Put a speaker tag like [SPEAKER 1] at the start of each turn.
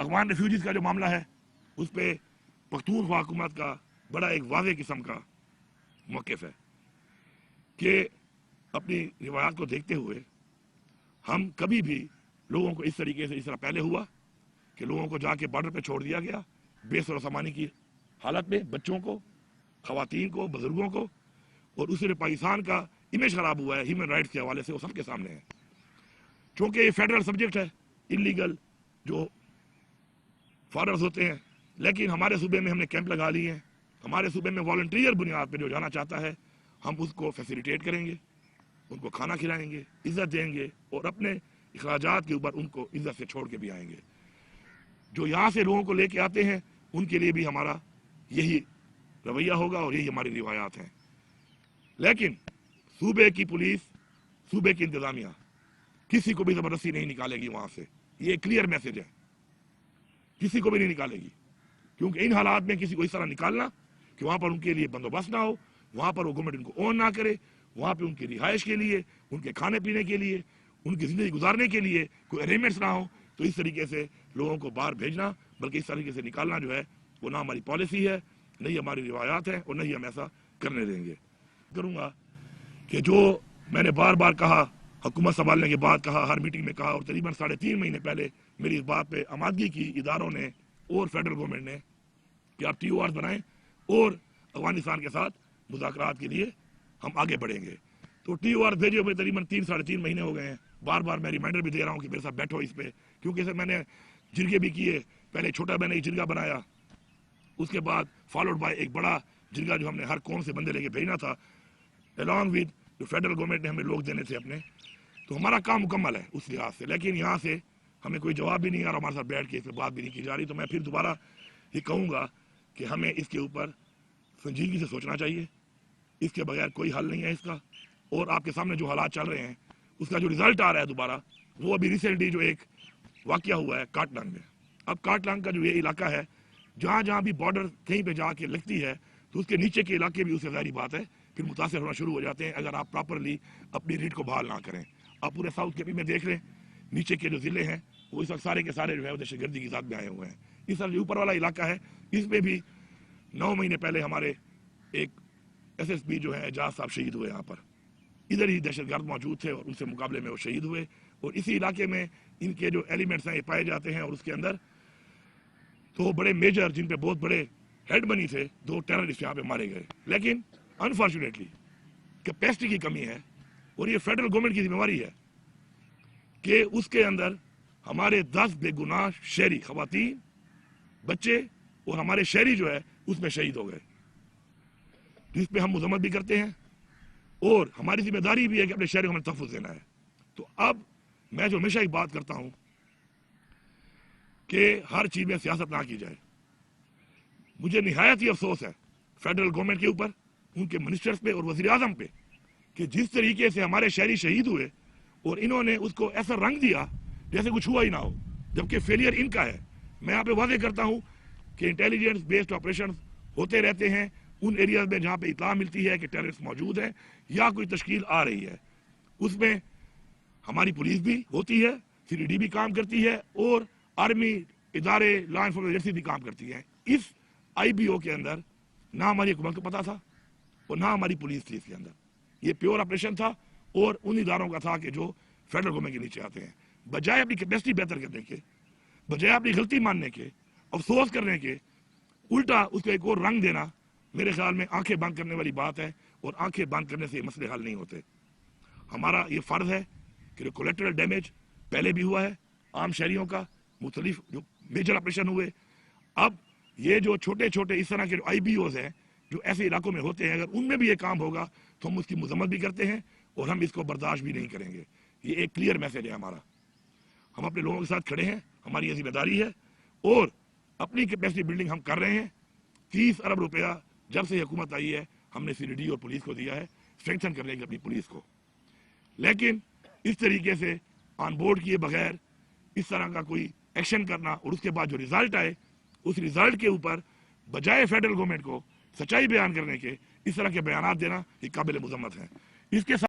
[SPEAKER 1] Afghan refugees کا جو معاملہ ہے اس پہ پختونخوا حکومت کا بڑا ایک واضح قسم کا موقف ہے کہ اپنی روایات کو دیکھتے ہوئے ہم کبھی بھی لوگوں کو اس طریقے سے، اس طرح پہلے ہوا کہ لوگوں کو جا کے بارڈر پہ چھوڑ دیا گیا بے سر و سامانی کی حالت میں، بچوں کو، خواتین کو، بزرگوں کو، اور اس سے پاکستان کا امیج خراب ہوا ہے ہیومن رائٹس کے حوالے سے، وہ سب کے سامنے ہے۔ چونکہ یہ فیڈرل سبجیکٹ ہے، انلیگل جو فارنرز ہوتے ہیں، لیکن ہمارے صوبے میں ہم نے کیمپ لگا لیے ہیں، ہمارے صوبے میں والنٹیئر بنیاد پہ جو جانا چاہتا ہے ہم اس کو فیسیلیٹیٹ کریں گے، ان کو کھانا کھلائیں گے، عزت دیں گے، اور اپنے اخراجات کے اوپر ان کو عزت سے چھوڑ کے بھی آئیں گے۔ جو یہاں سے لوگوں کو لے کے آتے ہیں ان کے لیے بھی ہمارا یہی رویہ ہوگا اور یہی ہماری روایات ہیں۔ لیکن صوبے کی پولیس، صوبے کی انتظامیہ کسی کو بھی زبردستی نہیں نکالے گی وہاں سے، یہ کلیئر میسج ہے، کسی کو بھی نہیں نکالے گی، کیونکہ ان حالات میں کسی کو اس طرح نکالنا کہ وہاں پر ان کے لیے بندوبست نہ ہو، وہاں پر وہ گورنمنٹ ان کو اون نہ کرے، وہاں پہ ان کی رہائش کے لیے، ان کے کھانے پینے کے لیے، ان کی زندگی گزارنے کے لیے کوئی ارینجمنٹس نہ ہو، تو اس طریقے سے لوگوں کو باہر بھیجنا بلکہ اس طریقے سے نکالنا جو ہے وہ نہ ہماری پالیسی ہے، نہ ہی ہماری روایات ہیں، اور نہ ہی ہم ایسا کرنے دیں گے۔ کروں گا کہ جو میں نے بار بار کہا، حکومت سنبھالنے کے بعد کہا، ہر میٹنگ میں کہا، اور تقریباً 3.5 مہینے پہلے میری اس بات پہ آمادگی کی اداروں نے اور فیڈرل گورنمنٹ نے کہ آپ TORs بنائیں اور افغانستان کے ساتھ مذاکرات کے لیے ہم آگے بڑھیں گے۔ تو TORs بھیجے ہوئے تقریباً 3-3.5 مہینے ہو گئے ہیں۔ بار بار میں ریمائنڈر بھی دے رہا ہوں کہ میرے ساتھ بیٹھو اس پہ، کیونکہ اسے میں نے جرگے بھی کیے، پہلے چھوٹا میں نے ایک جرگہ بنایا، اس کے بعد فالوڈ بائی ایک بڑا جرگہ جو ہم نے ہر قوم سے بندے لے کے بھیجنا تھا، along with جو فیڈرل گورنمنٹ نے ہمیں لوگ دینے تھے اپنے۔ تو ہمارا کام مکمل ہے اس لحاظ سے، لیکن یہاں سے ہمیں کوئی جواب بھی نہیں آ رہا، ہمارے ساتھ بیٹھ کے اس پہ بات بھی نہیں کی جا رہی۔ تو میں پھر دوبارہ یہ کہوں گا کہ ہمیں اس کے اوپر سنجیدگی سے سوچنا چاہیے، اس کے بغیر کوئی حل نہیں ہے اس کا۔ اور آپ کے سامنے جو حالات چل رہے ہیں اس کا جو رزلٹ آ رہا ہے دوبارہ، وہ ابھی ریسنٹلی جو ایک واقعہ ہوا ہے کاٹلانگ میں۔ اب کاٹلانگ کا جو یہ علاقہ ہے، جہاں جہاں بھی بارڈر کہیں پہ جا کے لگتی ہے تو اس کے نیچے کے علاقے بھی اس سے ظاہری بات ہے پھر متاثر ہونا شروع ہو جاتے ہیں اگر آپ پراپرلی اپنی ریٹ کو بحال نہ کریں۔ آپ پورے ساؤتھ کے بھی میں دیکھ لیں، نیچے کے جو ضلع ہیں وہ اس وقت سارے کے سارے جو ہے وہ دہشت گردی کی ذات میں آئے ہوئے ہیں۔ اس طرح جو اوپر والا علاقہ ہے اس میں بھی 9 مہینے پہلے ہمارے ایک SSP جو ہے اعجاز صاحب شہید ہوئے، یہاں پر ادھر ہی دہشت گرد موجود تھے اور ان سے مقابلے میں وہ شہید ہوئے، اور اسی علاقے میں ان کے جو ایلیمنٹس ہیں یہ پائے جاتے ہیں، اور اس کے اندر تو بڑے میجر جن پہ بہت بڑے ہیڈ بنی تھے 2 ٹیررسٹ یہاں پہ مارے گئے۔ لیکن انفارچونیٹلی کیپیسٹی کی کمی ہے، اور یہ فیڈرل گورنمنٹ کی ذمہ داری ہے کہ اس کے اندر ہمارے 10 بے گناہ شہری، خواتین، بچے اور ہمارے شہری جو ہے اس میں شہید ہو گئے، جس پہ ہم مذمت بھی کرتے ہیں، اور ہماری ذمہ داری بھی ہے کہ اپنے شہری کو ہمیں تحفظ دینا ہے۔ تو اب میں جو ہمیشہ ایک بات کرتا ہوں کہ ہر چیز میں سیاست نہ کی جائے۔ مجھے نہایت ہی افسوس ہے فیڈرل گورنمنٹ کے اوپر، ان کے منسٹرز پہ اور وزیر اعظم پہ، کہ جس طریقے سے ہمارے شہری شہید ہوئے اور انہوں نے اس کو ایسا رنگ دیا جیسے کچھ ہوا ہی نہ ہو، جبکہ فیلئر ان کا ہے۔ میں یہاں پہ واضح کرتا ہوں کہ انٹیلیجنس بیسڈ آپریشن ہوتے رہتے ہیں ان ایریاز میں جہاں پہ اطلاع ملتی ہے کہ ٹیررسٹ موجود ہیں یا کوئی تشکیل آ رہی ہے، اس میں ہماری پولیس بھی ہوتی ہے، CRD بھی کام کرتی ہے، اور آرمی ادارے، لا انفورسمنٹ ایجنسی بھی کام کرتی ہے۔ اس IBO کے اندر نہ ہماری حکومت کو پتا تھا اور نہ ہماری پولیس تھی اس کے اندر، یہ پیور آپریشن تھا اور ان اداروں کا تھا کہ جو فیڈرل گورنمنٹ کے نیچے آتے ہیں۔ بجائے اپنی کیپیسٹی بہتر کرنے کے، بجائے اپنی غلطی ماننے کے، افسوس کرنے کے، الٹا اس کو ایک اور رنگ دینا میرے خیال میں آنکھیں بند کرنے والی بات ہے، اور آنکھیں بند کرنے سے یہ مسئلے حل نہیں ہوتے۔ ہمارا یہ فرض ہے کہ جو کولیٹرل ڈیمیج پہلے بھی ہوا ہے عام شہریوں کا، مختلف جو میجر آپریشن ہوئے، اب یہ جو چھوٹے چھوٹے اس طرح کے جو IBOs ہیں جو ایسے علاقوں میں ہوتے ہیں، اگر ان میں بھی یہ کام ہوگا تو ہم اس کی مذمت بھی کرتے ہیں اور ہم اس کو برداشت بھی نہیں کریں گے۔ یہ ایک کلیئر میسج ہے ہمارا، ہم اپنے لوگوں کے ساتھ کھڑے ہیں، ہماری یہ ذمہ داری ہے، اور اپنی کیپیسٹی بلڈنگ ہم کر رہے ہیں۔ 30 ارب روپیہ جب سے حکومت آئی ہے ہم نے CRD اور پولیس کو دیا ہے اسٹرینتھن کرنے کے اپنی پولیس کو، لیکن اس طریقے سے آن بورڈ کیے بغیر اس طرح کا کوئی ایکشن کرنا اور اس کے بعد جو رزلٹ آئے اس رزلٹ کے اوپر بجائے فیڈرل گورنمنٹ کو سچائی بیان کرنے کے اس طرح کے بیانات دینا یہ قابل مذمت ہے۔ اس کے ساتھ